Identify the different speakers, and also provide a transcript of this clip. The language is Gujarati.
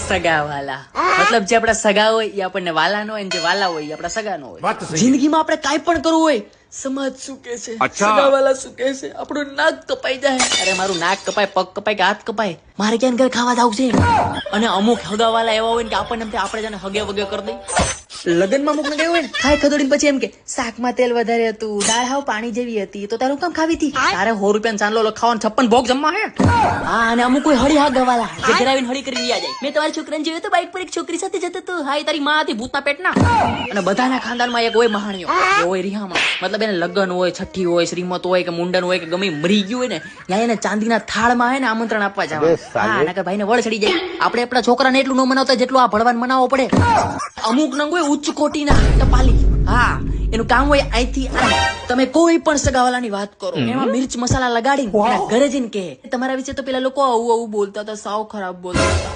Speaker 1: સગાવાલા મતલબ જે આપડા સગા હોય એ આપણને વાલા નો હોય, જે વાલા હોય એ આપડા સગા નો હોય. જિંદગીમાં આપણે કાંઈ પણ કરવું હોય, સમાજ શું કે છે, સગાવાલા શું કે છે, આપણું નાક કપાઈ જાય. અરે મારું નાક કપાય, પગ કપાય કે હાથ કપાય, મારે ક્યાં ઘર ખાવા જાવ છે. અને અમુક હગાવાલા એવા હોય ને કે આપણને એમ થાય આપણે જાને હગે વગે કરી દઈ. લગ્નમાં અમુક ને ગયું હોય ને ખાઈ ખદોડીને પછી એમ કે શાકમાં તેલ વધારે હતું, દાળ હાવ પાણી જેવી હતી, તો તારું કામ ખાવી હતી. તારે 100 રૂપિયા ચાંદલો લખાવાનું 56 ભોગ જમવા હે. હા, અને અમુક કોઈ હળી હગાવાલા જે ઘરે આવીને હળી કરી રહ્યા જાય. મેં તમારી છોકરાને જોયો તો બાઈક પર એક છોકરી સાથે જતો તો, હા એ તારી માં હતી ભૂતના પેટના. અને બધાના ખાનદાનમાં એક હોય મહાણીઓ, એ હોય રિહામણ. મતલબ એને લગ્ન હોય, છઠ્ઠી હોય, શ્રીમત હોય કે મુંડન હોય કે ગમે મરી ગયું હોય ને, ત્યાં એને ચાંદીના થાળમાં હે ને આમંત્રણ આપવા જવાનું. હા, નકર ભાઈને વળ ચડી જાય. આપણે આપણા છોકરાને એટલું ન મનાવતા જેટલું આ ભળવાન મનાવવો પડે. અમુક નંગ હોય ઉચ્ચ કોટીના ટપાલી. હા, એનું કામ હોય અહીંથી તમે કોઈ પણ સગાવાલાની વાત કરો, એમાં મિર્ચ મસાલા લગાડી ઘરે જઈને કે તમારા વિશે તો પેલા લોકો આવું આવું બોલતા હતા, સાવ ખરાબ બોલતા હતા.